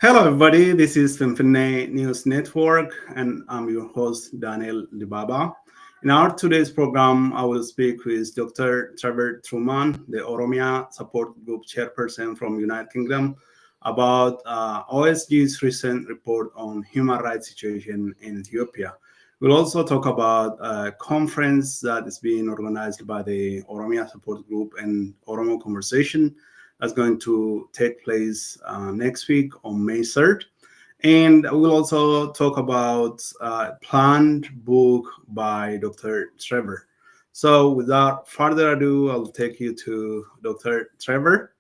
Hello, everybody. This is Symphony News Network, and I'm your host, Daniel Dibaba. In our today's program, I will speak with Dr. Trevor Trueman, the Oromia Support Group chairperson from United Kingdom, about OSG's recent report on human rights situation in Ethiopia. We'll also talk about a conference that is being organized by the Oromia Support Group and Oromo Conversation that's going to take place next week on May 3rd. And we'll also talk about a planned book by Dr. Trevor. So without further ado, I'll take you to Dr. Trevor.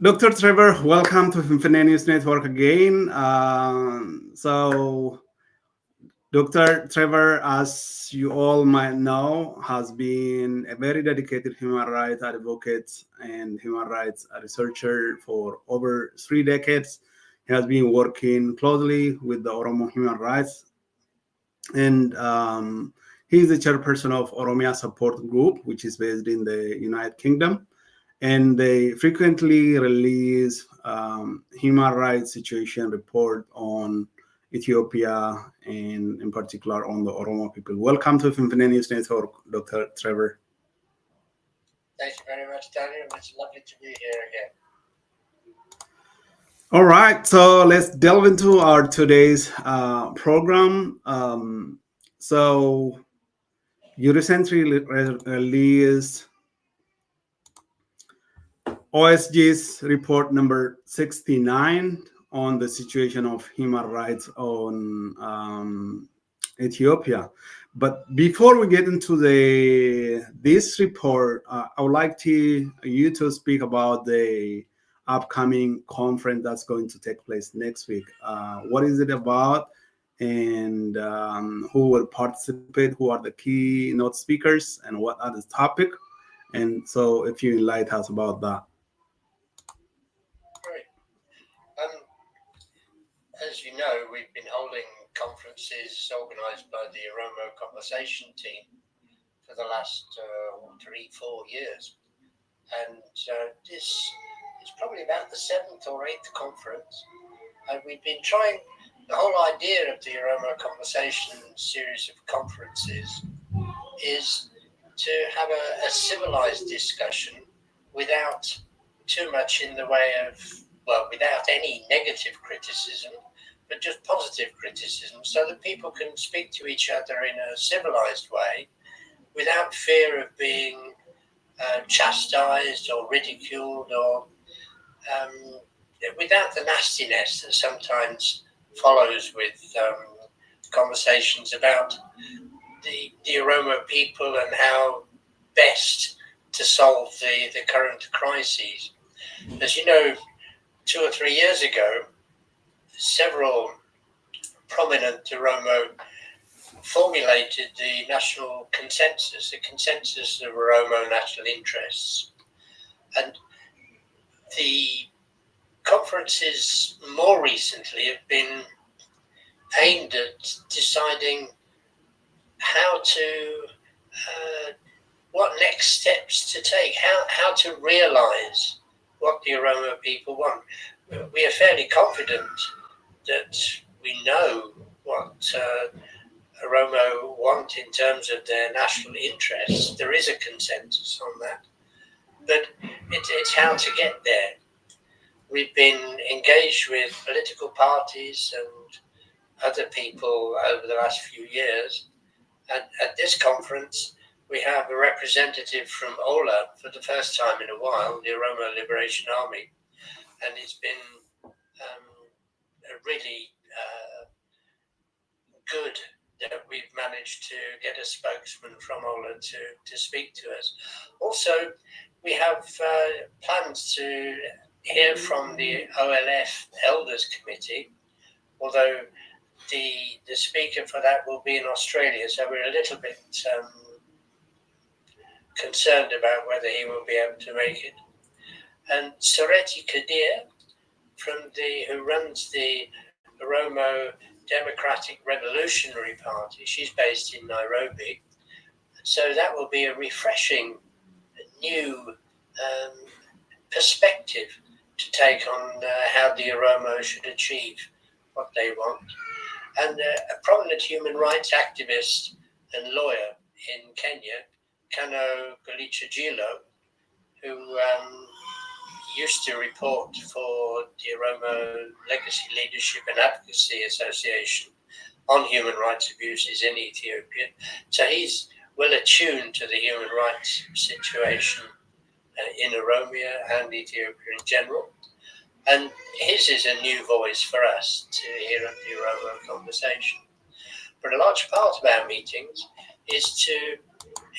Dr. Trevor, welcome to Infinite News Network again. Dr. Trevor, as you all might know, has been a very dedicated human rights advocate and human rights researcher for over 3 decades. He has been working closely with the Oromo human rights, and he is the chairperson of Oromia Support Group, which is based in the United Kingdom. And they frequently release human rights situation report on Ethiopia and in particular on the Oromo people. Welcome to Infinite News Network, Dr. Trevor. Thank you very much, Daniel. It's lovely to be here again. All right, so let's delve into our today's program. So you recently released OSG's report number 69 on the situation of human rights on Ethiopia. But before we get into this report, I would like you to speak about the upcoming conference that's going to take place next week. What is it about, and who will participate? Who are the keynote speakers, and what are the topic? And so, if you enlighten us about that. Great. As you know, we've been holding conferences organised by the Oromo Conversation team for the last 3-4 years. And this is probably about the 7th or 8th conference. And we've been trying, the whole idea of the Oromo Conversation series of conferences is to have a civilized discussion without too much in the way of, without any negative criticism, but just positive criticism, so that people can speak to each other in a civilized way without fear of being chastised or ridiculed, or without the nastiness that sometimes follows with conversations about the Oromo people and how best to solve the current crises. As you know, 2 or 3 years ago, several prominent Oromo formulated the national consensus, the consensus of Oromo national interests. And the conferences more recently have been aimed at deciding how to, what next steps to take, how to realize what the Oromo people want. We are fairly confident that we know what Oromo want in terms of their national interests. There is a consensus on that, but it's how to get there. We've been engaged with political parties and other people over the last few years. At this conference, we have a representative from OLA for the first time in a while, the Oromo Liberation Army, and it's been really good that we've managed to get a spokesman from OLA to speak to us. Also, we have plans to hear from the OLF Elders Committee, although the speaker for that will be in Australia, so we're a little bit concerned about whether he will be able to make it. And Soreti Kadir, who runs the Oromo Democratic Revolutionary Party, she's based in Nairobi. So that will be a refreshing new perspective to take on how the Oromo should achieve what they want. And a prominent human rights activist and lawyer in Kenya, Kano Galichajilo, who used to report for the Oromo Legacy Leadership and Advocacy Association on human rights abuses in Ethiopia. So he's well attuned to the human rights situation in Oromia and Ethiopia in general. And his is a new voice for us to hear at the Oromo conversation. But a large part of our meetings is to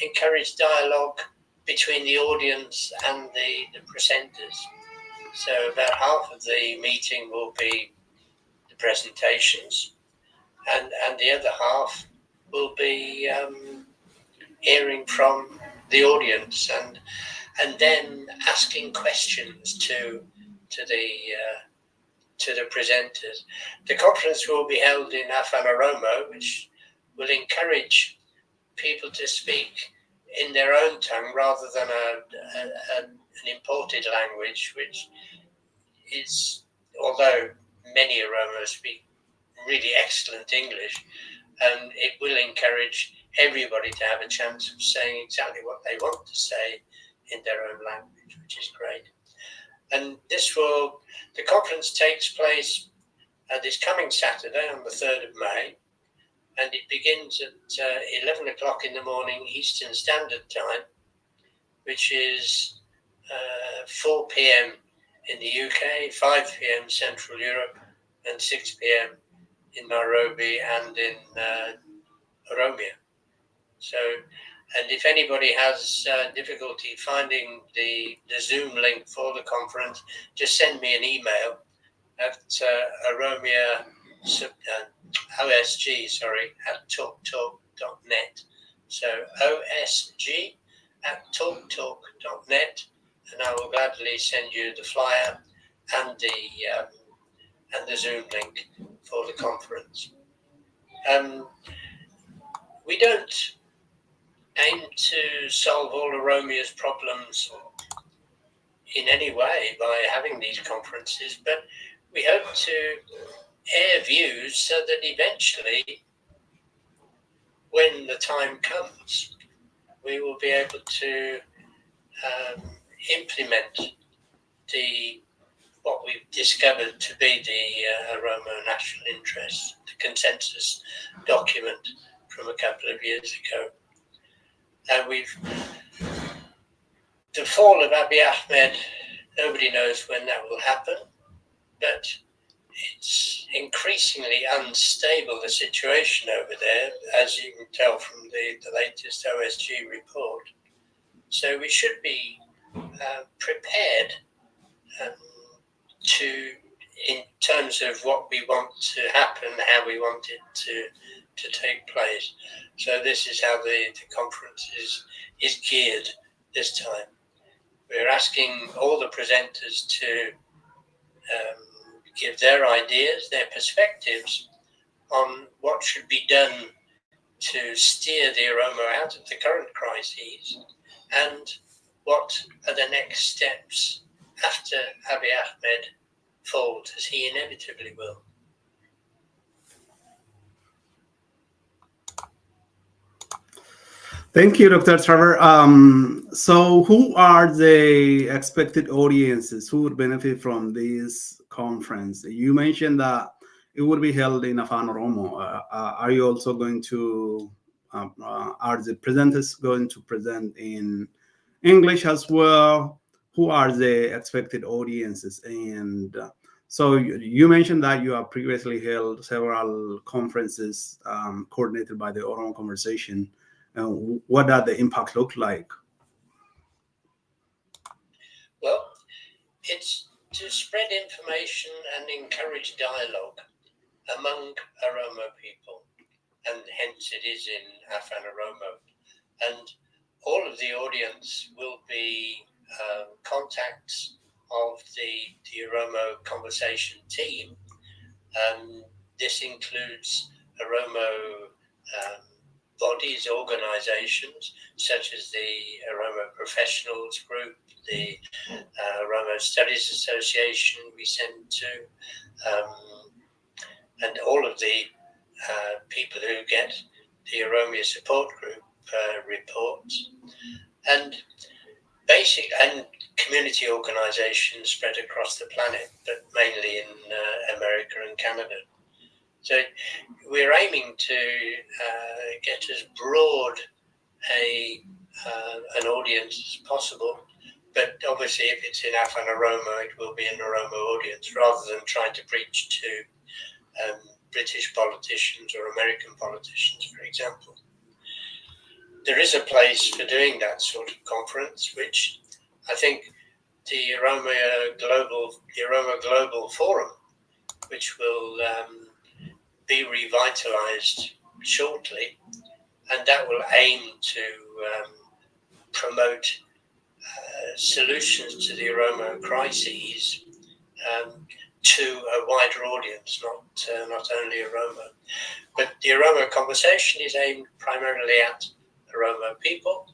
encourage dialogue between the audience and the presenters. So about half of the meeting will be the presentations, and the other half will be hearing from the audience and then asking questions to the presenters. The conference will be held in Afan Oromo, which will encourage people to speak in their own tongue rather than an imported language, which is, although many Oromo speak really excellent English, and it will encourage everybody to have a chance of saying exactly what they want to say in their own language, which is great. And the conference takes place this coming Saturday on the 3rd of May, and it begins at 11 o'clock in the morning Eastern Standard Time, which is 4 p.m. in the UK, 5 p.m. Central Europe, and 6 p.m. in Nairobi and in Oromia. So, and if anybody has difficulty finding the Zoom link for the conference, just send me an email at Oromia OSG, at talktalk.net. So OSG at talktalk.net, and I will gladly send you the flyer and the Zoom link for the conference. We don't aim to solve all Oromia's problems in any way by having these conferences, but we hope to air views so that eventually, when the time comes, we will be able to implement what we've discovered to be the Oromo national interest, the consensus document from a couple of years ago. And the fall of Abiy Ahmed, nobody knows when that will happen, but it's increasingly unstable, the situation over there, as you can tell from the latest OSG report. So we should be prepared in terms of what we want to happen, how we want it to take place. So this is how the conference is geared this time. We're asking all the presenters to give their ideas, their perspectives on what should be done to steer the Oromo out of the current crises, and what are the next steps after Abiy Ahmed falls, as he inevitably will. Thank you, Dr. Trevor. So who are the expected audiences who would benefit from this conference? You mentioned that it would be held in Afan Oromo. Are you also going to, are the presenters going to present in English as well? Who are the expected audiences? And so you mentioned that you have previously held several conferences coordinated by the Oromo Conversation. What does the impact look like? Well, it's to spread information and encourage dialogue among Oromo people, and hence it is in Afan Oromo. And all of the audience will be contacts of the Oromo Conversation team. This includes Oromo bodies, organizations, such as the Oromo Professionals Group, the Oromo Studies Association we send to, and all of the people who get the Oromia Support Group reports, and community organizations spread across the planet, but mainly in America and Canada. So we're aiming to get as broad an audience as possible, but obviously if it's in Afan Oromo, it will be an Oromo audience, rather than trying to preach to British politicians or American politicians, for example. There is a place for doing that sort of conference, which I think the Oromo Global Forum, which will be revitalized shortly, and that will aim to promote solutions to the Oromo crises to a wider audience, not only Oromo. But the Oromo conversation is aimed primarily at Oromo people,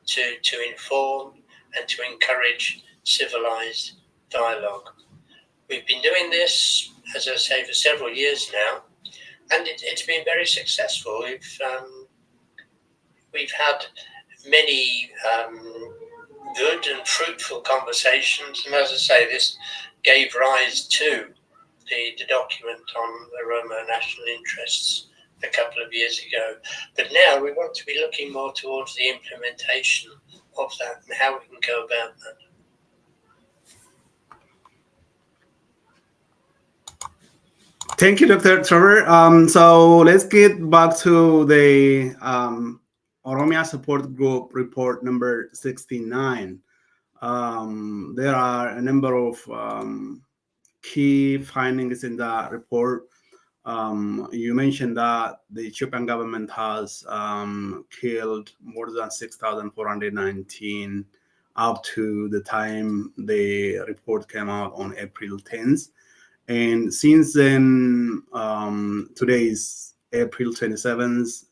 to inform and to encourage civilized dialogue. We've been doing this, as I say, for several years now, and it's been very successful. We've had many good and fruitful conversations, and as I say, this gave rise to the document on Oromo national interests a couple of years ago. But now we want to be looking more towards the implementation of that and how we can go about that. Thank you, Dr. Trevor. So let's get back to the Oromia Support Group report number 69. There are a number of key findings in that report. You mentioned that the Ethiopian government has killed more than 6,419 up to the time the report came out on April 10th. And since then, today is April 27th,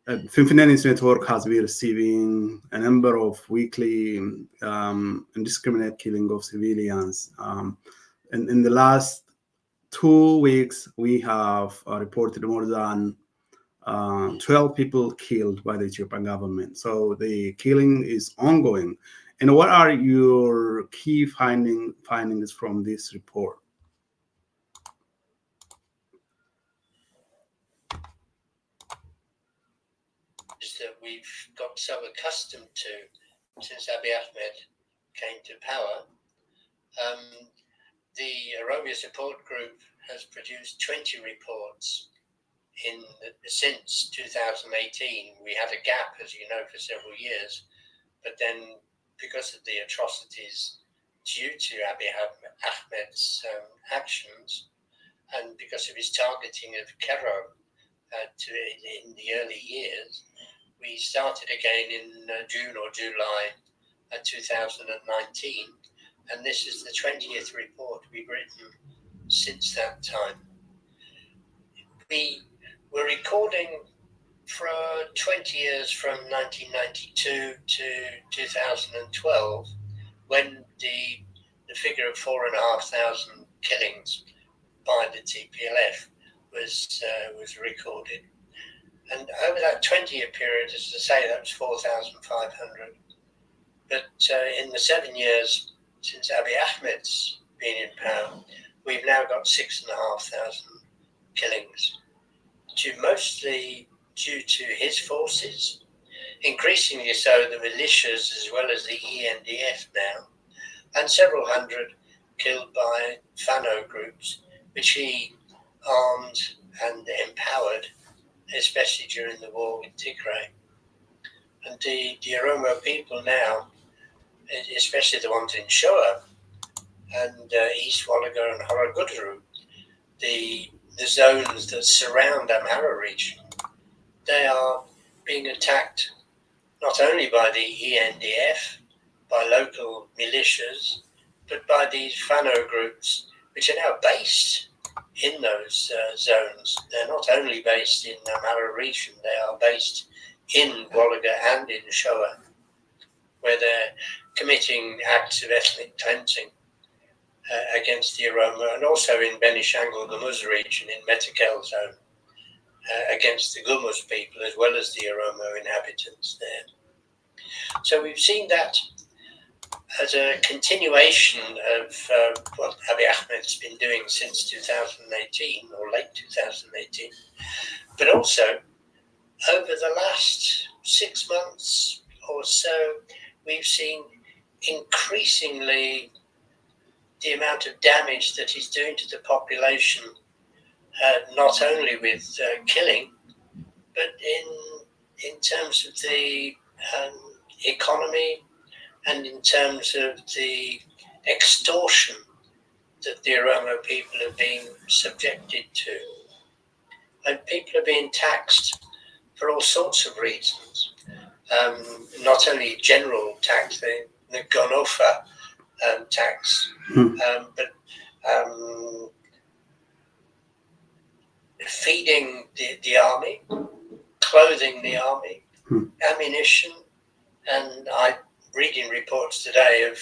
Finfinne News Network has been receiving a number of weekly indiscriminate killing of civilians. In the last 2 weeks, we have reported more than 12 people killed by the Ethiopian government. So the killing is ongoing. And what are your key findings from this report? Is that we've got so accustomed to since Abiy Ahmed came to power. The Oromia Support Group has produced 20 reports since 2018. We had a gap, as you know, for several years, but then because of the atrocities due to Abiy Ahmed's actions, and because of his targeting of Kero in the early years, we started again in June or July 2019, and this is the 20th report we've written since that time. We were recording for 20 years from 1992 to 2012, when the figure of 4,500 killings by the TPLF was recorded. And over that 20-year period, as I say, that was 4,500. But in the 7 years since Abiy Ahmed's been in power, we've now got 6,500 killings, mostly due to his forces, increasingly so the militias as well as the ENDF now, and several hundred killed by Fano groups, which he armed and empowered, especially during the war with Tigray. And the Oromo people now, especially the ones in Shoa and East Wallaga and Horoguduru, the zones that surround Amhara region, they are being attacked not only by the ENDF, by local militias, but by these Fano groups, which are now based in those zones. They're not only based in the Amhara region, they are based in Wolaga and in Shoa, where they're committing acts of ethnic cleansing against the Oromo, and also in Benishangul Gumuz region in Metakel zone against the Gumuz people as well as the Oromo inhabitants there. So we've seen that as a continuation of what Abiy Ahmed's been doing since 2018 or late 2018, but also over the last 6 months or so, we've seen increasingly the amount of damage that he's doing to the population, not only with killing, but in terms of the economy and in terms of the extortion that the Oromo people are being subjected to. And people are being taxed for all sorts of reasons, not only general tax, the Gonofa tax, but feeding the army, clothing the army, ammunition, and I'm reading reports today of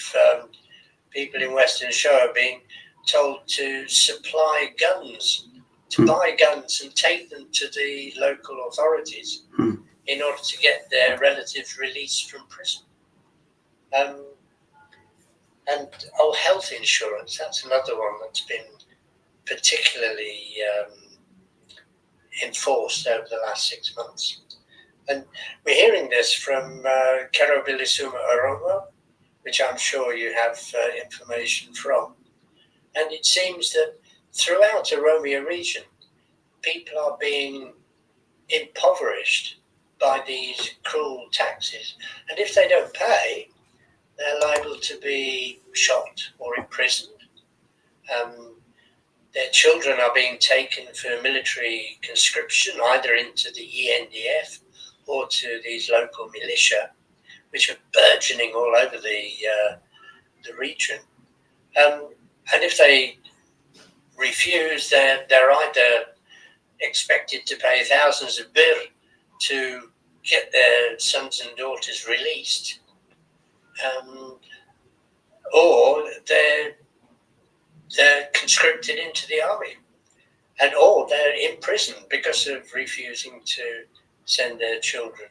people in Western Shoa being told to supply guns, to buy guns and take them to the local authorities in order to get their relatives released from prison. And health insurance, that's another one that's been particularly enforced over the last 6 months. And we're hearing this from Kerobilisuma Oromo, which I'm sure you have information from. And it seems that throughout Oromia region, people are being impoverished by these cruel taxes. And if they don't pay, they're liable to be shot or imprisoned. Their children are being taken for military conscription, either into the ENDF or to these local militia, which are burgeoning all over the region. And if they refuse, they're either expected to pay thousands of birr to get their sons and daughters released, or they're conscripted into the army, or they're imprisoned because of refusing to send their children.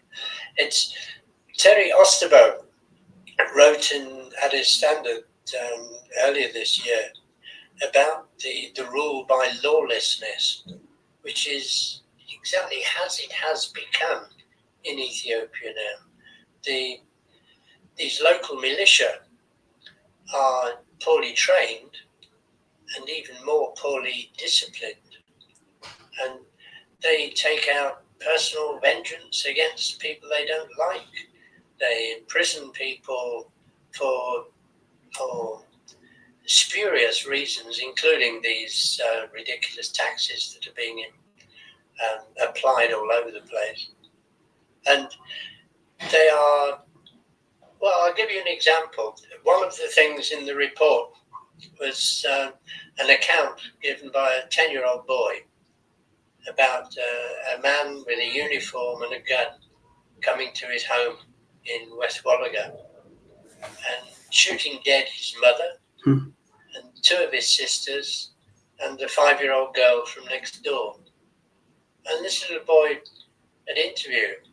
It's Terry Ostabo wrote in Addis Standard earlier this year about the rule by lawlessness, which is exactly as it has become in Ethiopia now. These local militia are poorly trained and even more poorly disciplined, and they take out personal vengeance against people they don't like. They imprison people for spurious reasons, including these ridiculous taxes that are being applied all over the place. And they are, well, I'll give you an example. One of the things in the report was an account given by a 10-year-old boy about a man with a uniform and a gun coming to his home in West Wolaga and shooting dead his mother and two of his sisters and a 5-year-old girl from next door. And this little boy had interviewed,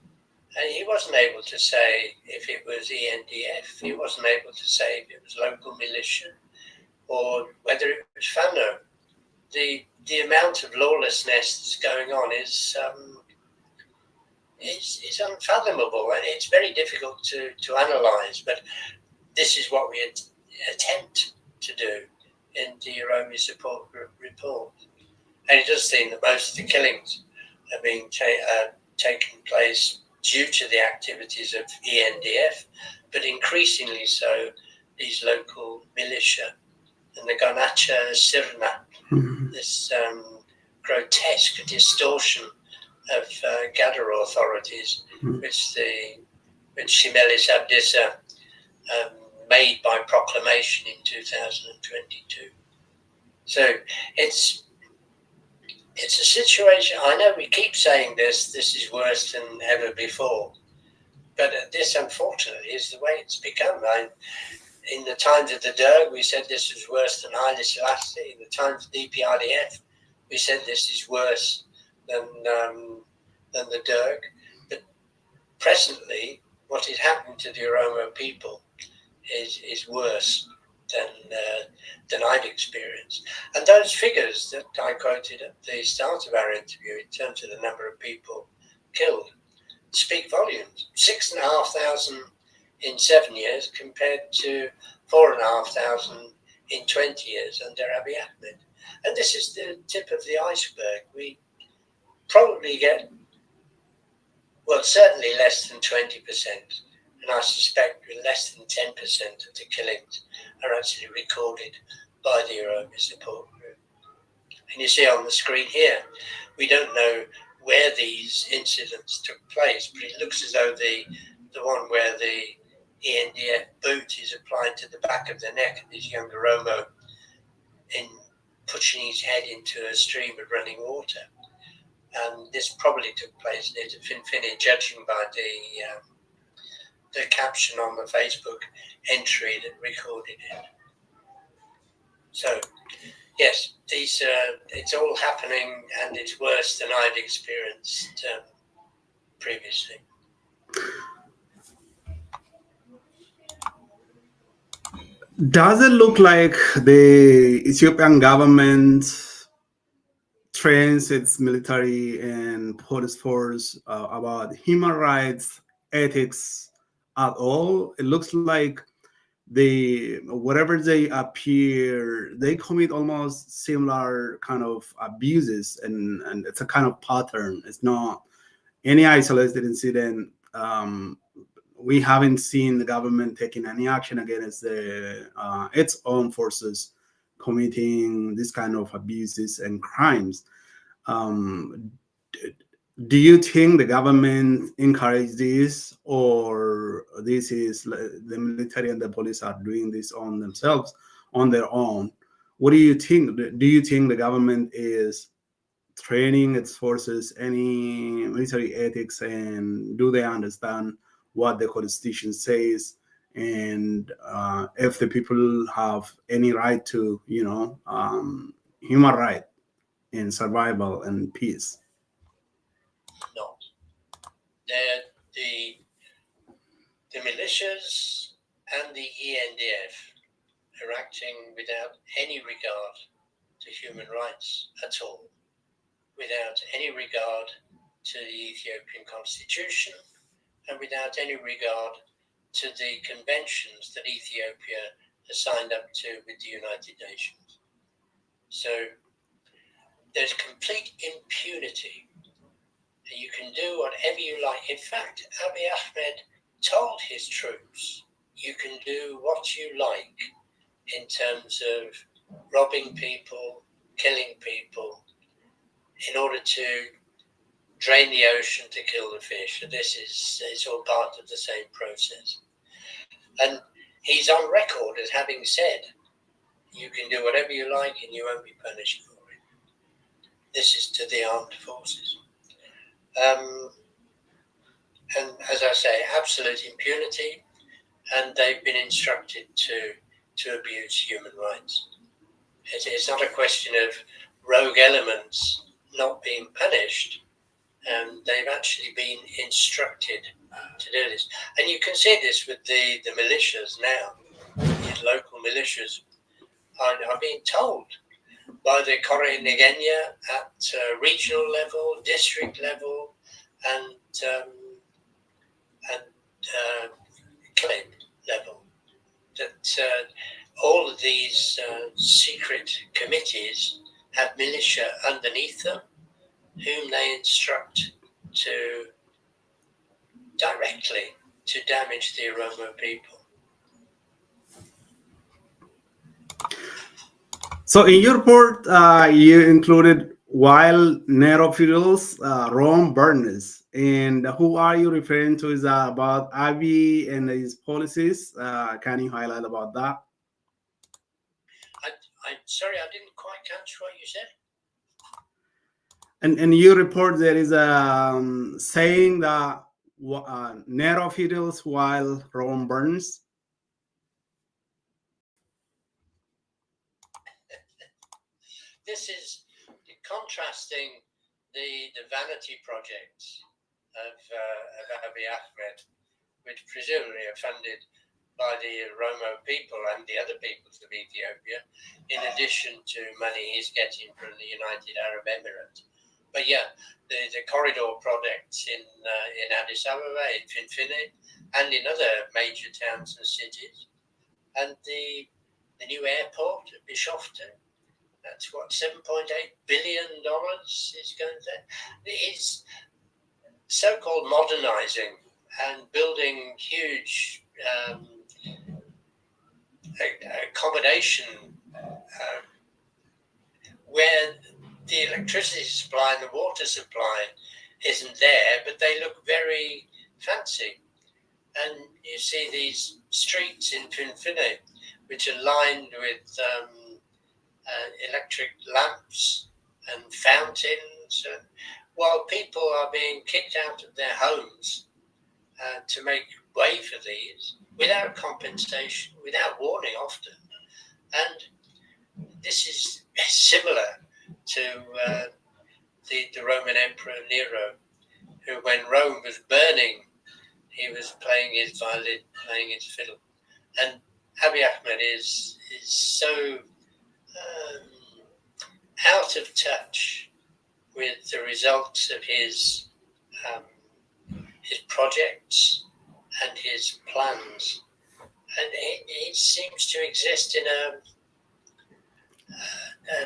and he wasn't able to say if it was ENDF, he wasn't able to say if it was local militia or whether it was Fano. The amount of lawlessness that's going on is unfathomable, and it's very difficult to analyse. But this is what we attempt to do in the Oromo Support Group report. And it does seem that most of the killings are being taken place due to the activities of ENDF, but increasingly so these local militia and the Ganacha Sirna, this grotesque distortion of Gadara authorities, which Shimelis Abdissa made by proclamation in 2022. So it's It's a situation, I know we keep saying this is worse than ever before, but this unfortunately is the way it's become. In the times of the Derg, we said this was worse than Haile Selassie. In the times of the EPRDF, we said this is worse than the Derg. But presently, what is happening to the Oromo people is worse than I've experienced. And those figures that I quoted at the start of our interview in terms of the number of people killed speak volumes. 6,500 in 7 years compared to 4,500 in 20 years under Abiy Ahmed. And this is the tip of the iceberg. We probably get, well, certainly less than 20%, and I suspect less than 10% of the killings are actually recorded by the Oromo support group. And you see on the screen here, we don't know where these incidents took place, but it looks as though the one where the ENDF boot is applied to the back of the neck of this young Oromo in pushing his head into a stream of running water. And this probably took place near to Finfinny, judging by the caption on the Facebook entry that recorded it. So, yes, it's all happening, and it's worse than I've experienced previously. Does it look like the Ethiopian government trains its military and police force about human rights, ethics at all? It looks like wherever they appear, they commit almost similar kind of abuses, and it's a kind of pattern. It's not any isolated incident. We haven't seen the government taking any action against its own forces committing this kind of abuses and crimes. Um, do you think the government encourage this, or this is the military and the police are doing this on themselves, on their own? What do you think? Do you think the government is training its forces any military ethics, and do they understand what the constitution says, and if the people have any right to human right in survival and peace? No. The militias and the ENDF are acting without any regard to human rights at all, without any regard to the Ethiopian constitution, and without any regard to the conventions that Ethiopia has signed up to with the United Nations. So there's complete impunity. You can do whatever you like. In fact, Abiy Ahmed told his troops, you can do what you like in terms of robbing people, killing people, in order to drain the ocean to kill the fish. And this is all part of the same process. And he's on record as having said, you can do whatever you like and you won't be punished for it. This is to the armed forces. And as I say, absolute impunity, and they've been instructed to abuse human rights. It's not a question of rogue elements not being punished. They've actually been instructed to do this. And you can see this with the militias now. These local militias are being told by the Kore Negenya at regional level, district level, and clan level, that all of these secret committees have militia underneath them, whom they instruct to directly to damage the Oromo people. So in your report, you included while Nero fuels Rome burners. And who are you referring to? Is that about Abiy and his policies? Can you highlight about that? I'm sorry, I didn't quite catch what you said. And you report there is a saying that Nero fiddles while Rome burns. This is contrasting the vanity projects of Abiy Ahmed, which presumably are funded by the Oromo people and the other peoples of Ethiopia, in addition to money he's getting from the United Arab Emirates. But yeah, the corridor projects in Addis Ababa, in Finfinne, and in other major towns and cities, and the new airport at Bishoftu. That's what, $7.8 billion is going to. It's so-called modernizing and building huge accommodation where the electricity supply and the water supply isn't there, but they look very fancy. And you see these streets in Finfinne, which are lined with electric lamps and fountains, while people are being kicked out of their homes to make way for these without compensation, without warning often. And this is similar to the Roman Emperor Nero, who, when Rome was burning, he was playing his violin, playing his fiddle. And Abiy Ahmed is so out of touch with the results of his projects and his plans, and it seems to exist in a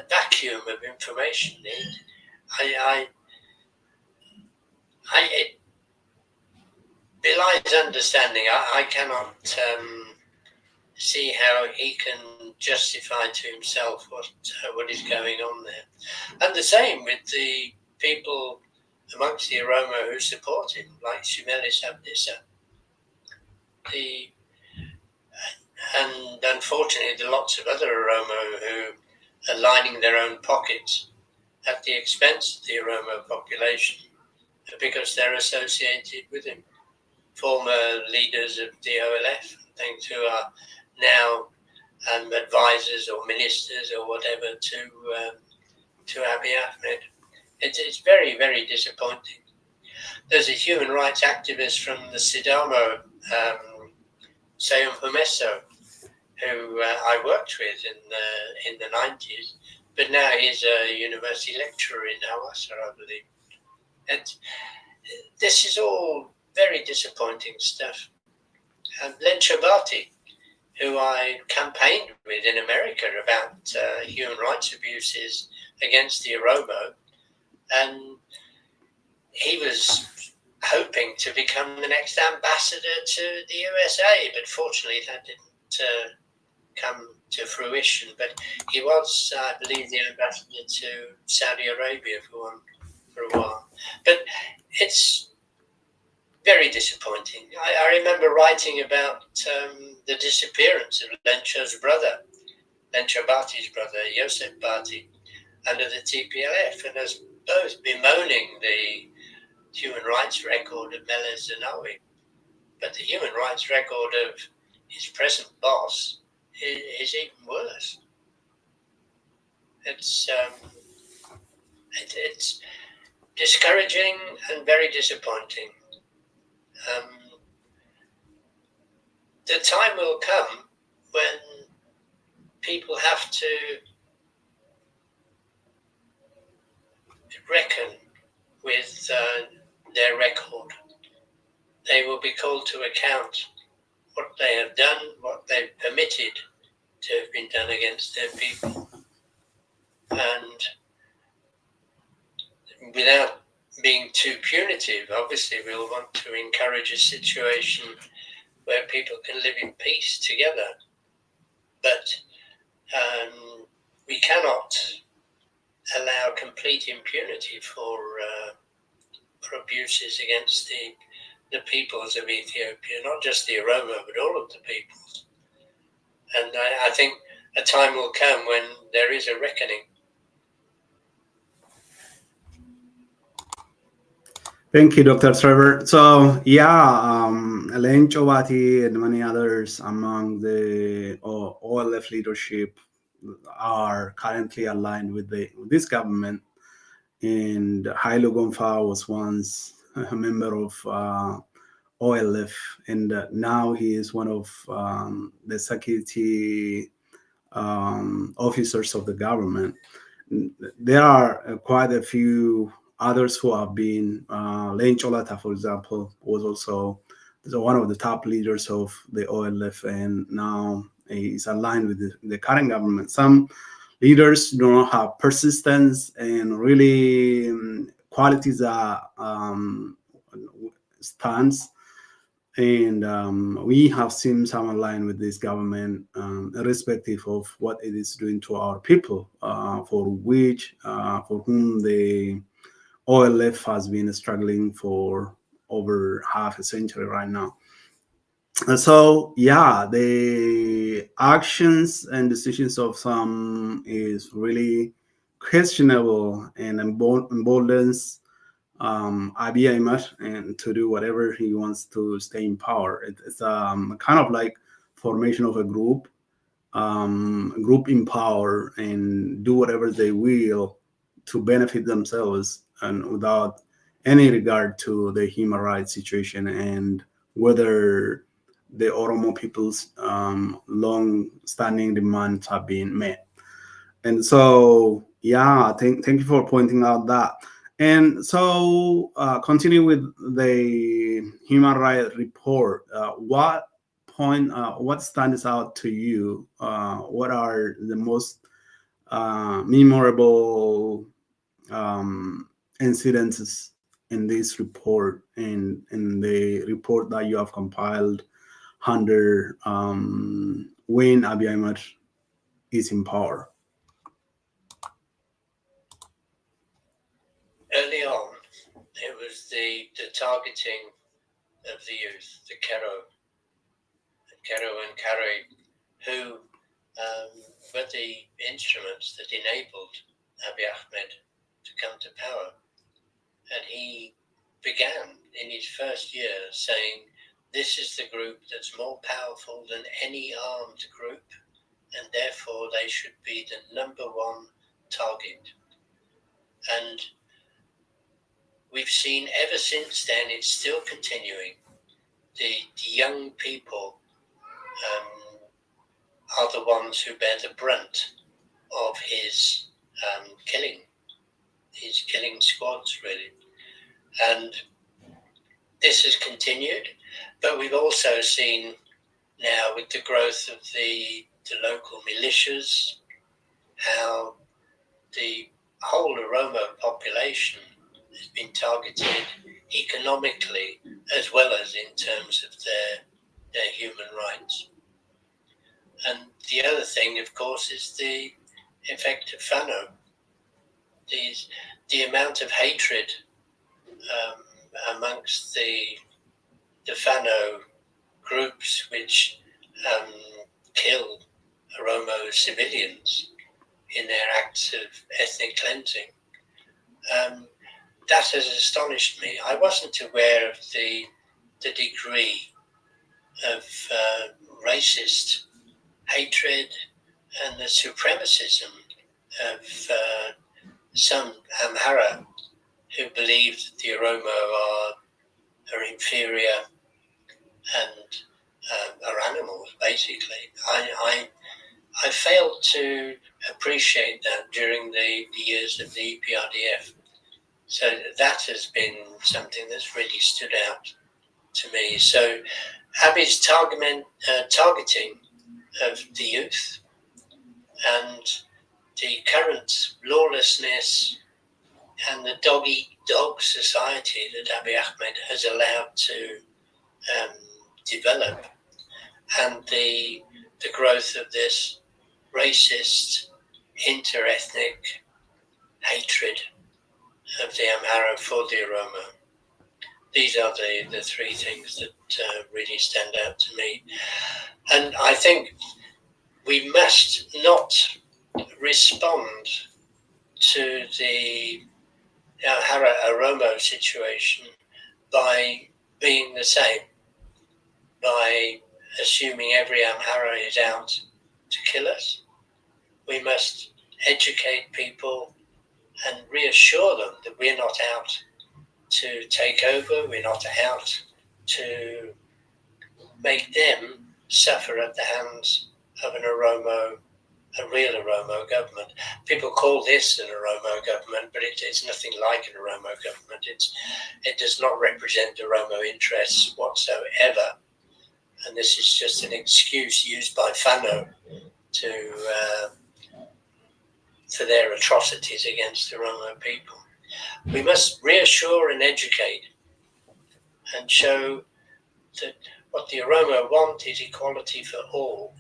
vacuum of information. It belies understanding. I cannot see how he can justify to himself what is going on there. And the same with the people amongst the Oromo who support him, like Shimelis Abdissa. And unfortunately, there are lots of other Oromo who are lining their own pockets at the expense of the Oromo population because they're associated with him. Former leaders of the OLF, things who are now advisors or ministers or whatever to Abiy Ahmed. It's very, very disappointing. There's a human rights activist from the Sidamo, Seum Humeso, who I worked with in the 90s, but now he's a university lecturer in Hawassa, I believe. And this is all very disappointing stuff. Len Shabati, who I campaigned with in America about human rights abuses against the Oromo, and he was hoping to become the next ambassador to the USA, but fortunately that didn't come to fruition. But he was, I believe, the ambassador to Saudi Arabia for a while. But it's very disappointing. I remember writing about the disappearance of Lencho's brother, Lencho Bati's brother, Yosef Bati, under the TPLF, and as both bemoaning the human rights record of Meles Zenawi. But the human rights record of his present boss is even worse. It's discouraging and very disappointing. The time will come when people have to reckon with their record. They will be called to account what they have done, what they've permitted to have been done against their people. And without being too punitive, obviously we'll want to encourage a situation where people can live in peace together. But we cannot allow complete impunity for abuses against the peoples of Ethiopia, not just the Oromo, but all of the peoples. And I think a time will come when there is a reckoning. Thank you, Dr. Trevor. So, Elaine Chobati and many others among the OLF leadership are currently aligned with with this government. And Haile Gonfa was once a member of OLF, and now he is one of the security officers of the government. There are quite a few others who have been. Len Cholata, for example, was also one of the top leaders of the OLF, and now is aligned with the current government. Some leaders do not have persistence and really qualities that stands, and we have seen some align with this government, irrespective of what it is doing to our people, for whom the OLF has been struggling for over half a century right now. So the actions and decisions of some is really questionable and emboldens Abiy Ahmed and to do whatever he wants to stay in power. It's kind of like formation of a group in power and do whatever they will to benefit themselves and without any regard to the human rights situation and whether the Oromo people's long-standing demands have been met. And so, thank you for pointing out that. And so, continue with the human rights report. What stands out to you? What are the most memorable incidences in this report and in the report that you have compiled under when Abiy Ahmed is in power? Early on, it was the targeting of the youth, the Kero and Kare, who were the instruments that enabled Abiy Ahmed to come to power. And he began in his first year saying, this is the group that's more powerful than any armed group, and therefore they should be the number one target. And we've seen ever since then, it's still continuing. The young people are the ones who bear the brunt of his killing squads, really. And this has continued, but we've also seen now with the growth of the local militias, how the whole Oromo population has been targeted economically as well as in terms of their human rights. And the other thing, of course, is the effect of Fano. The amount of hatred amongst the Fano groups which kill Oromo civilians in their acts of ethnic cleansing. That has astonished me. I wasn't aware of the degree of racist hatred and the supremacism of some Amhara who believe that the Oromo are inferior and are animals, basically. I failed to appreciate that during the years of the EPRDF. So that has been something that's really stood out to me. So Abiy's targeting of the youth and the current lawlessness and the dog-eat-dog society that Abiy Ahmed has allowed to develop, and the growth of this racist, inter-ethnic hatred of the Amhara for the Oromo. These are the three things that really stand out to me. And I think we must not respond to the Amhara Oromo situation by being the same, by assuming every Amhara is out to kill us. We must educate people and reassure them that we're not out to take over, we're not out to make them suffer at the hands of an Oromo, a real Oromo government. People call this an Oromo government, but it's nothing like an Oromo government. It does not represent Oromo interests whatsoever. And this is just an excuse used by Fano for their atrocities against the Oromo people. We must reassure and educate and show that what the Oromo want is equality for all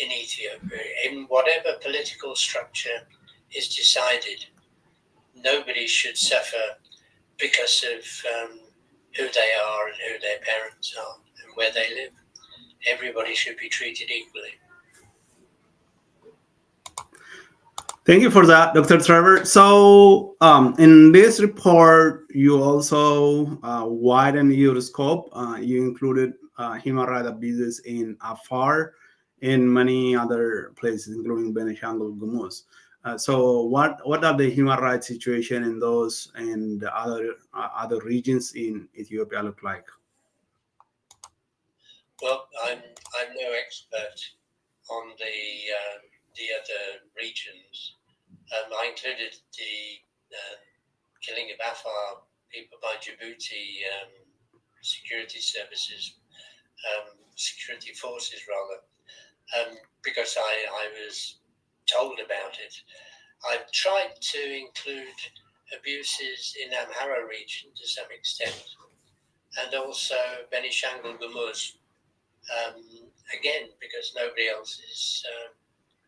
in Ethiopia. In whatever political structure is decided, nobody should suffer because of who they are and who their parents are and where they live. Everybody should be treated equally. Thank you for that, Dr. Trevor. So in this report, you also widened your scope. You included human rights abuses in Afar and many other places, including Benishangul Gumuz. So what are the human rights situation in those and other regions in Ethiopia look like? Well, I'm no expert on the other regions. I included the killing of Afar people by Djibouti security services, security forces rather, because I was told about it. I've tried to include abuses in Amhara region to some extent, and also Benishangul Gumuz, again, because nobody else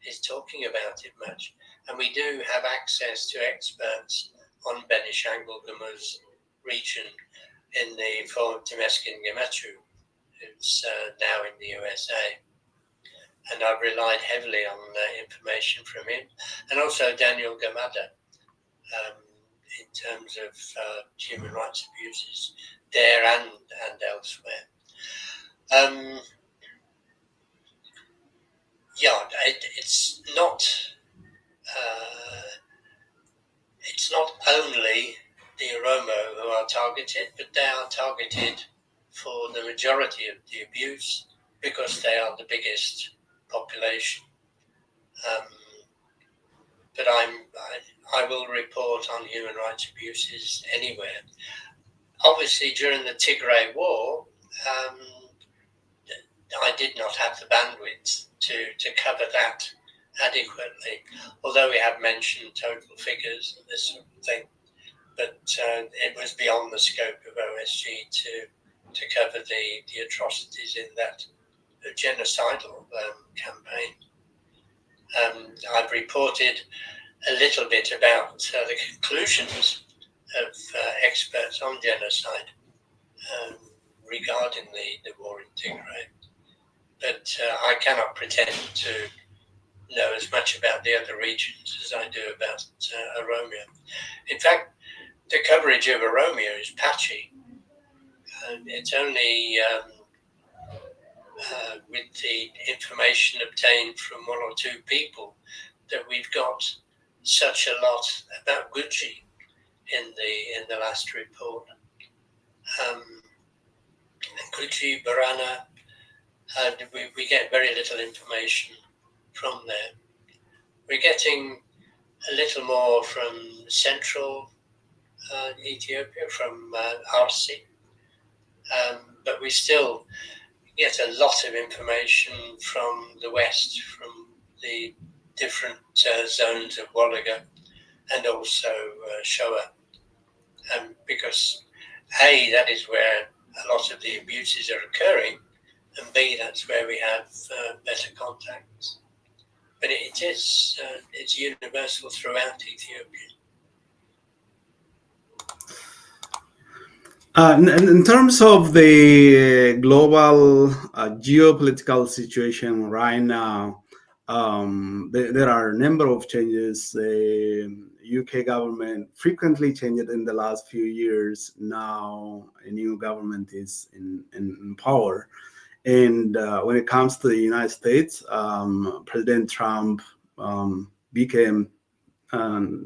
is talking about it much. And we do have access to experts on Benishangul Gumuz region in the form of Temeskin Gemetru, who's now in the USA. And I've relied heavily on information from him, and also Daniel Gamada, in terms of human rights abuses there and elsewhere. It's not only the Oromo who are targeted, but they are targeted for the majority of the abuse because they are the biggest population. But I will report on human rights abuses anywhere. Obviously, during the Tigray War, I did not have the bandwidth to cover that adequately, although we have mentioned total figures and this sort of thing. But it was beyond the scope of OSG to cover the atrocities in that genocidal campaign. I've reported a little bit about the conclusions of experts on genocide regarding the war in Tigray. But I cannot pretend to know as much about the other regions as I do about Oromia. In fact, the coverage of Oromia is patchy. It's only with the information obtained from one or two people that we've got such a lot about Guji in the last report. Guji, Barana, we get very little information from there. We're getting a little more from central Ethiopia, from Arsi, but we still get a lot of information from the west, from the different zones of Wolaga and also Shoa, because A, that is where a lot of the abuses are occurring, and B, that's where we have better contacts. But it's universal throughout Ethiopia. In terms of the global geopolitical situation right now, there are a number of changes UK government frequently changed in the last few years. Now a new government is in power. And when it comes to the United States, President Trump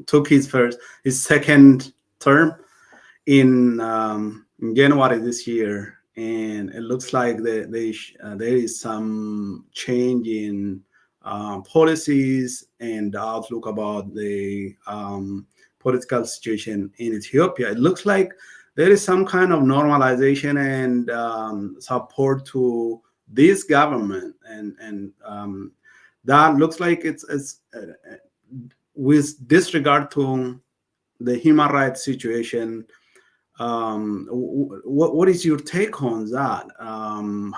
took his second term in January this year, and it looks like there is some change in policies and the outlook about the political situation in Ethiopia. It looks like there is some kind of normalization and support to this government, and that looks like it's with disregard to the human rights situation. What is your take on that?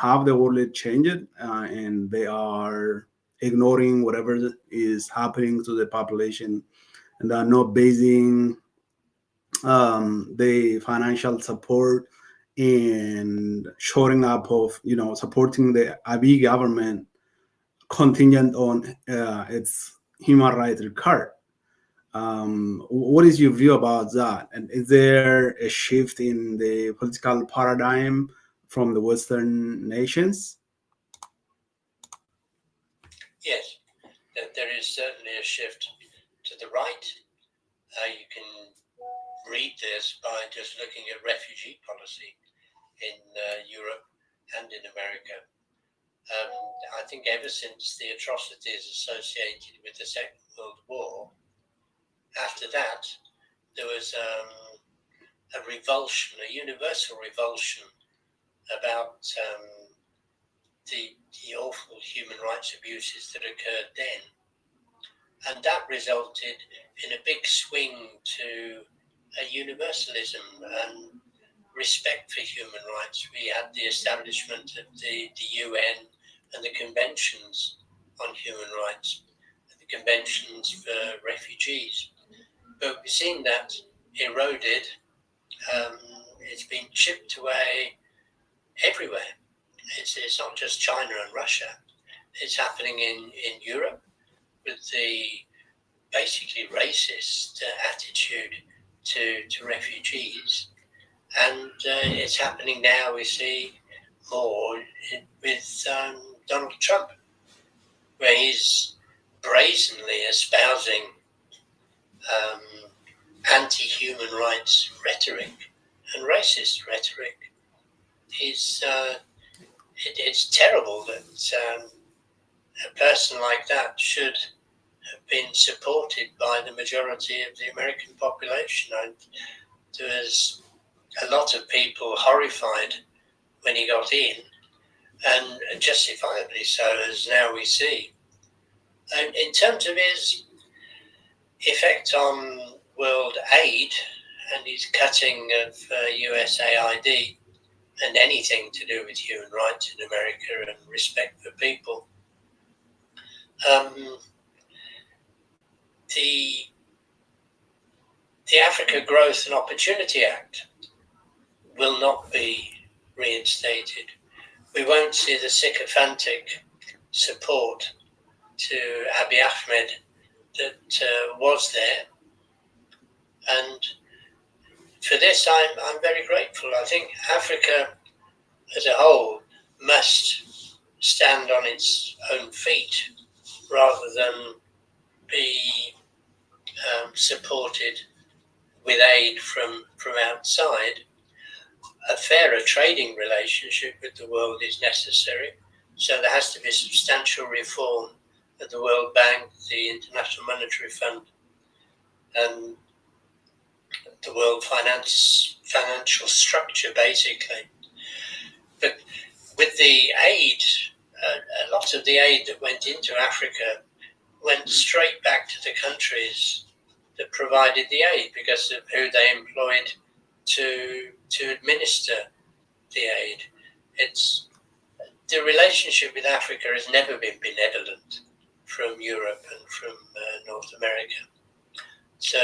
Have the world changed and they are ignoring whatever is happening to the population, and are not basing the financial support and shoring up of, supporting the Abiy government contingent on its human rights record? What is your view about that? And is there a shift in the political paradigm from the Western nations? Yes, there is certainly a shift to the right. You can read this by just looking at refugee policy in Europe and in America. I think ever since the atrocities associated with the Second World War, after that, there was a revulsion, a universal revulsion about the awful human rights abuses that occurred then. And that resulted in a big swing to a universalism and respect for human rights. We had the establishment of the UN and the conventions on human rights, and the conventions for refugees. But we've seen that eroded. It's been chipped away everywhere. It's not just China and Russia. It's happening in Europe with the basically racist attitude to refugees. And it's happening now, we see more with Donald Trump, where he's brazenly espousing anti-human rights rhetoric and racist rhetoric. It's terrible that a person like that should have been supported by the majority of the American population. And there was a lot of people horrified when he got in, and justifiably so, as now we see. And in terms of his effect on world aid and his cutting of USAID and anything to do with human rights in America and respect for people, the Africa Growth and Opportunity Act will not be reinstated. We won't see the sycophantic support to Abiy Ahmed that was there. And for this, I'm very grateful. I think Africa as a whole must stand on its own feet rather than be supported with aid from outside. A fairer trading relationship with the world is necessary. So there has to be substantial reform at the World Bank, the International Monetary Fund, and the world financial structure, basically. But with the aid, a lot of the aid that went into Africa went straight back to the countries that provided the aid because of who they employed to administer the aid. The relationship with Africa has never been benevolent from Europe and from North America. So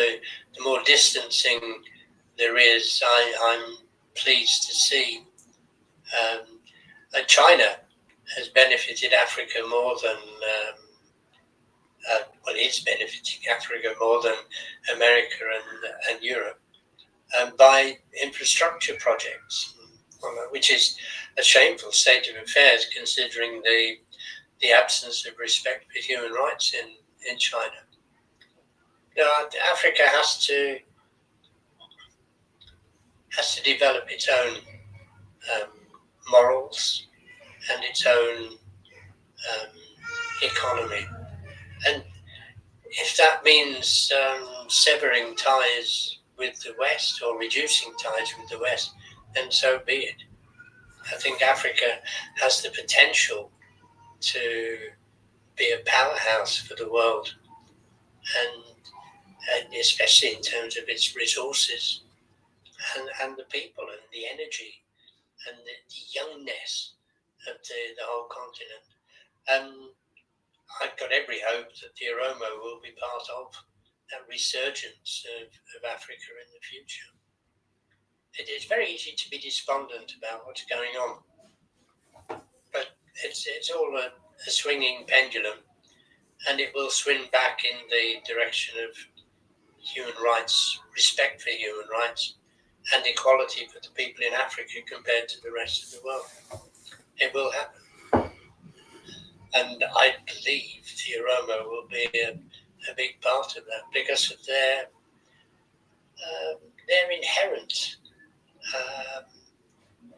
the more distancing there is, I'm pleased to see. China has benefited Africa more than well, it's benefiting Africa more than America and Europe by infrastructure projects, which is a shameful state of affairs considering the absence of respect for human rights in China. Africa has to develop its own morals and its own economy, and if that means severing ties with the West or reducing ties with the West, then so be it. I think Africa has the potential to be a powerhouse for the world, and especially in terms of its resources and the people and the energy and the youngness of the whole continent. I've got every hope that the Oromo will be part of that resurgence of Africa in the future. It is very easy to be despondent about what's going on, but it's all a swinging pendulum, and it will swing back in the direction of human rights, respect for human rights, and equality for the people in Africa compared to the rest of the world. It will happen. And I believe the Oromo will be a big part of that because of their inherent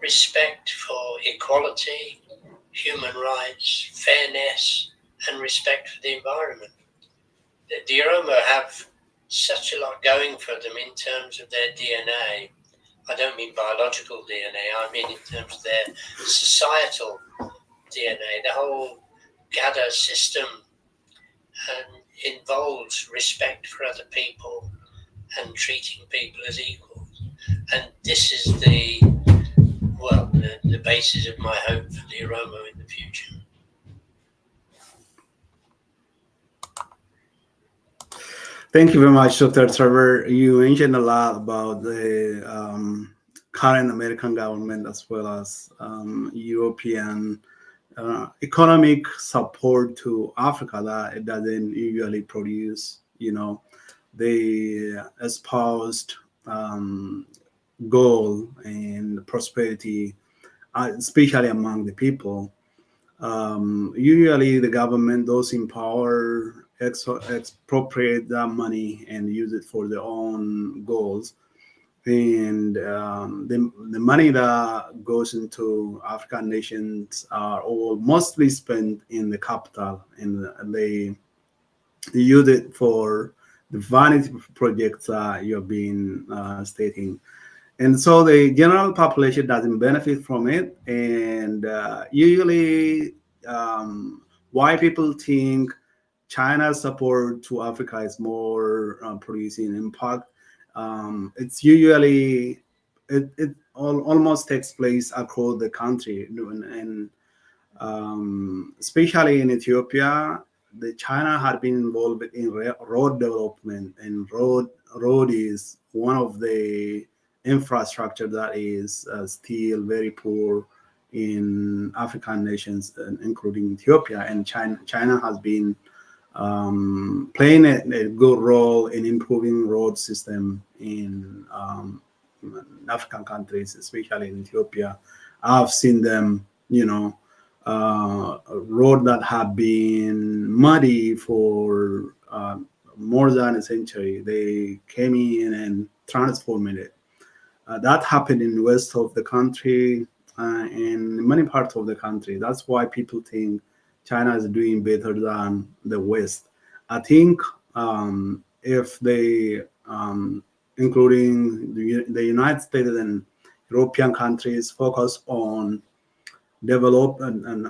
respect for equality, human rights, fairness, and respect for the environment. The Oromo have such a lot going for them in terms of their DNA. I don't mean biological DNA, I mean in terms of their societal DNA. The whole Gada system involves respect for other people and treating people as equals. And this is the basis of my hope for the Oromo in the future. Thank you very much, Dr. Trevor. You mentioned a lot about the current American government as well as European economic support to Africa that it doesn't usually produce. They espoused goal and prosperity, especially among the people. Usually the government, those in power, expropriate that money and use it for their own goals. And the money that goes into African nations are all mostly spent in the capital, and they use it for the vanity projects you've been stating. And so the general population doesn't benefit from it. And usually why people think China's support to Africa is more producing impact. It's usually, it almost takes place across the country. And especially in Ethiopia, China had been involved in road development, and road is one of the infrastructure that is still very poor in African nations, including Ethiopia. And China has been playing a good role in improving road system in African countries, especially in Ethiopia. I've seen them, road that have been muddy for more than a century. They came in and transformed it. That happened in the west of the country and in many parts of the country. That's why people think China is doing better than the West. I think if they, including the United States and European countries, focus on develop and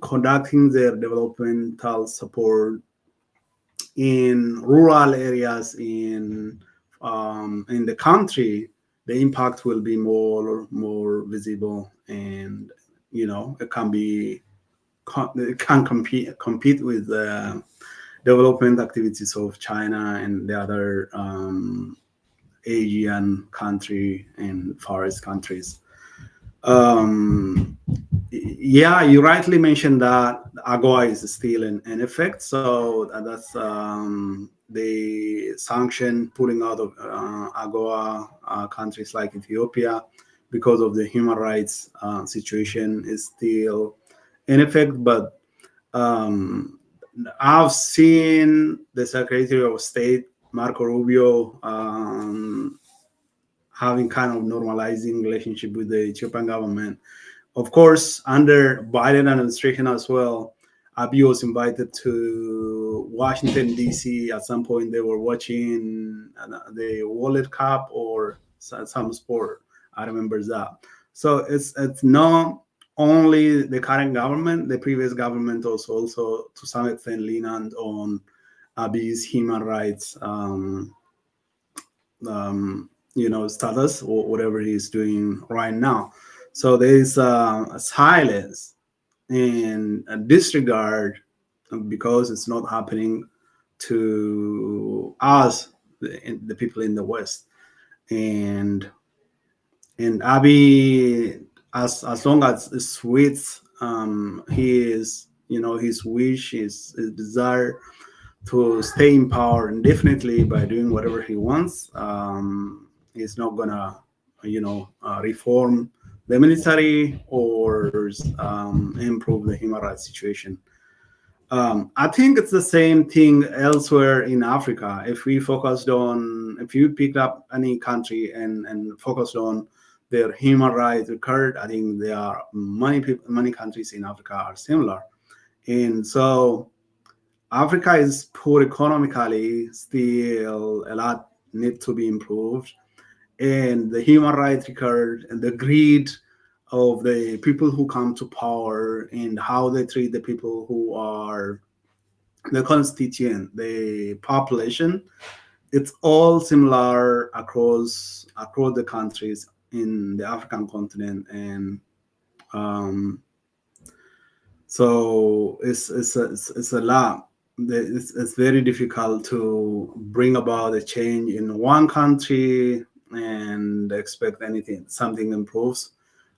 conducting their developmental support in rural areas in the country, the impact will be more visible, and it can compete with the development activities of China and the other Asian country and forest countries. Yeah, you rightly mentioned that AGOA is still in effect. So that's the sanction pulling out of AGOA countries like Ethiopia because of the human rights situation is still in effect. But um, I've seen the Secretary of State Marco Rubio having kind of normalizing relationship with the Ethiopian government. Of course, under Biden administration as well, Abiy was invited to Washington D.C. At some point. They were watching the World Cup or some sport. I remember that. So it's not only the current government. The previous government also to some extent leaned on Abiy's human rights. Status or whatever he's doing right now. So there is a silence and a disregard because it's not happening to us, the people in the West. And Abiy, as long as it's sweet, he is, his wish, his desire to stay in power indefinitely by doing whatever he wants. He's not gonna, reform the military or improve the human rights situation. I think it's the same thing elsewhere in Africa. If you picked up any country and focused on their human rights record, I think there are many people, many countries in Africa are similar. And so Africa is poor economically, still a lot need to be improved. And the human rights record and the greed of the people who come to power and how they treat the people who are the constituent, the population, it's all similar across the countries in the African continent. And um, so it's a lot. It's very difficult to bring about a change in one country and expect something improves.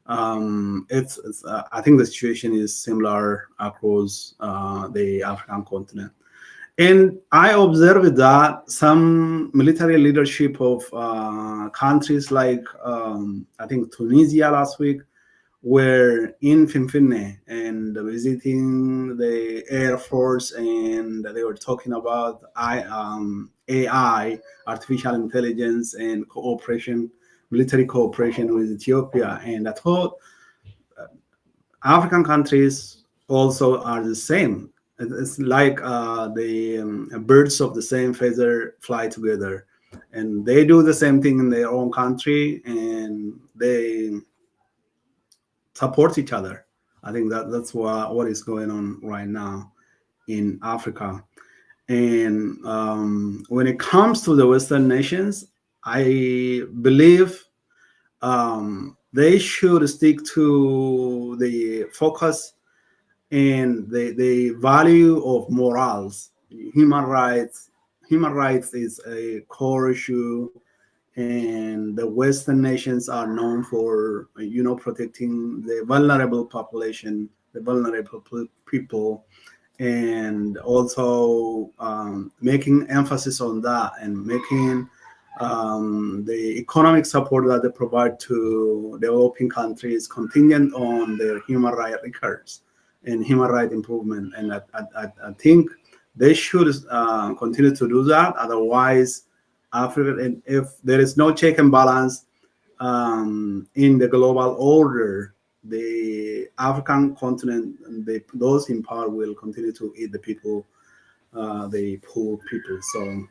I think the situation is similar across the African continent. And I observed that some military leadership of countries like I think Tunisia last week were in Finfinne and visiting the Air Force, and they were talking about AI, artificial intelligence, and cooperation, military cooperation with Ethiopia. And I thought African countries also are the same. It's like the birds of the same feather fly together, and they do the same thing in their own country, and they support each other. I think that's what is going on right now in Africa. And when it comes to the Western nations, I believe they should stick to the focus and the value of morals, human rights. Human rights is a core issue, and the Western nations are known for protecting the vulnerable population, the vulnerable people, and also making emphasis on that and making the economic support that they provide to developing countries contingent on their human rights records and human rights improvement. And I think they should continue to do that. Otherwise, Africa, and if there is no check and balance in the global order, the African continent, those in power will continue to eat the people, the poor people. So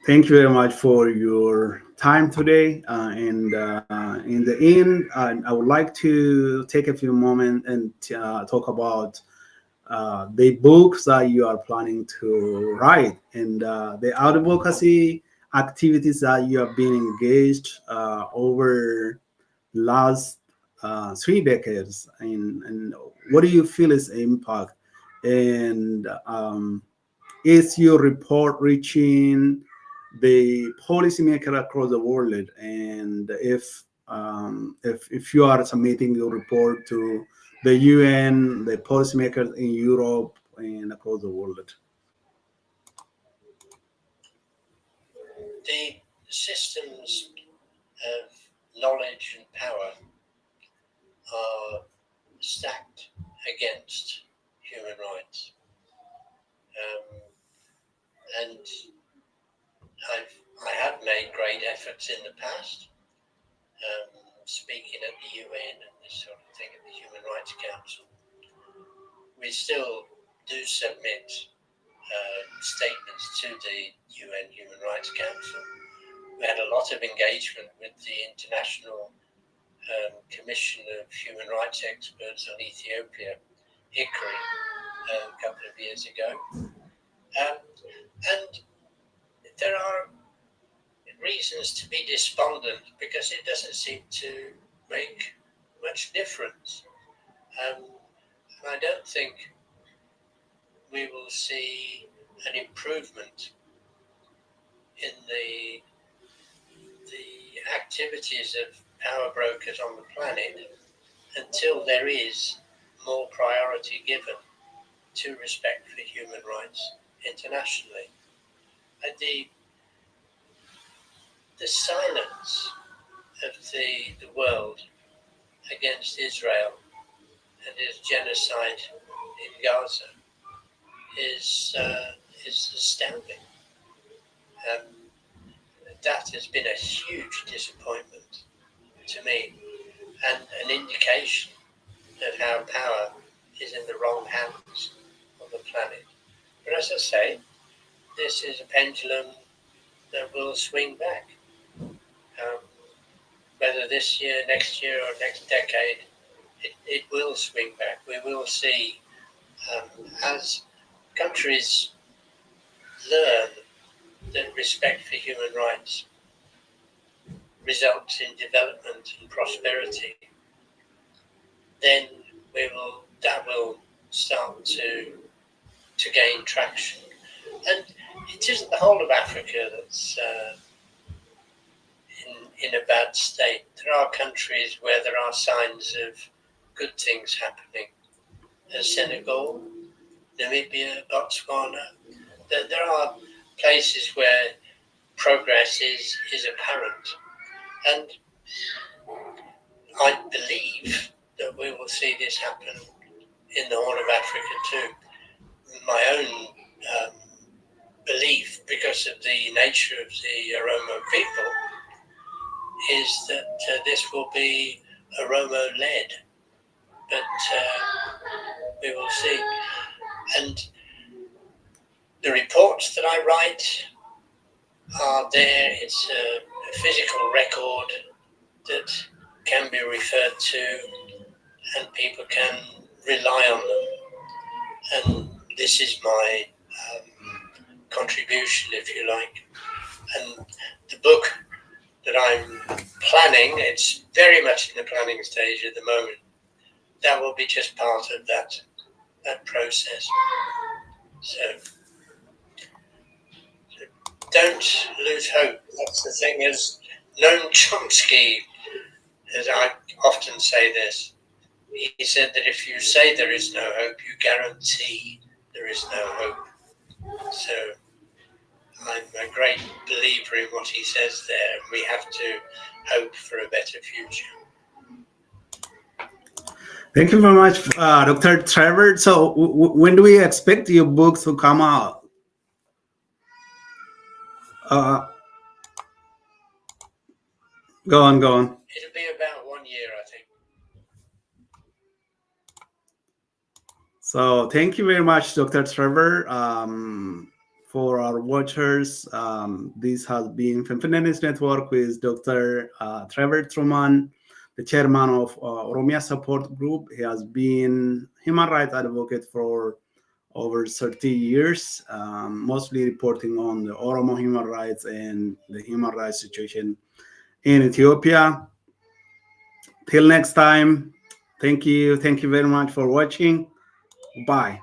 thank you very much for your time today. And in the end, I would like to take a few moments and talk about the books that you are planning to write and the advocacy activities that you have been engaged over last 3 decades. And what do you feel is the impact? And is your report reaching the policymaker across the world? And if if you are submitting your report to the UN, the policymakers in Europe and across the world? The systems of knowledge and power are stacked against human rights. And I have made great efforts in the past, speaking at the UN and this sort of thing at the Human Rights Council. We still do submit statements to the UN Human Rights Council. We had a lot of engagement with the International Commission of Human Rights Experts on Ethiopia, ICRI, a couple of years ago. And there are reasons to be despondent because it doesn't seem to make much difference. And I don't think we will see an improvement in the activities of power brokers on the planet until there is more priority given to respect for human rights internationally. And the silence of the world against Israel and its genocide in Gaza is astounding. That has been a huge disappointment to me and an indication of how power is in the wrong hands on the planet. But as I say, this is a pendulum that will swing back. Whether this year, next year, or next decade, it will swing back. We will see as countries learn that respect for human rights results in development and prosperity, then that will start to gain traction. And it isn't the whole of Africa that's in a bad state. There are countries where there are signs of good things happening. Senegal, Namibia, Botswana. There are places where progress is apparent. And I believe that we will see this happen in the Horn of Africa too. My own belief, because of the nature of the Oromo people, is that this will be Oromo-led, but we will see. And the reports that I write are there. It's a physical record that can be referred to and people can rely on them. And this is my contribution, if you like. And the book that I'm planning, it's very much in the planning stage at the moment. That will be just part of that process. So don't lose hope. That's the thing. As Noam Chomsky, as I often say this, he said that if you say there is no hope, you guarantee there is no hope. So I'm a great believer in what he says there. We have to hope for a better future. Thank you very much, Dr. Trevor. So when do we expect your book to come out? Go on. It'll be about 1 year, I think. So thank you very much, Dr. Trevor. For our watchers, this has been Feminist Network with Dr. Trevor Trueman, the chairman of Oromia Support Group. He has been human rights advocate for over 30 years, mostly reporting on the Oromo human rights and the human rights situation in Ethiopia. Till next time, thank you very much for watching. Bye.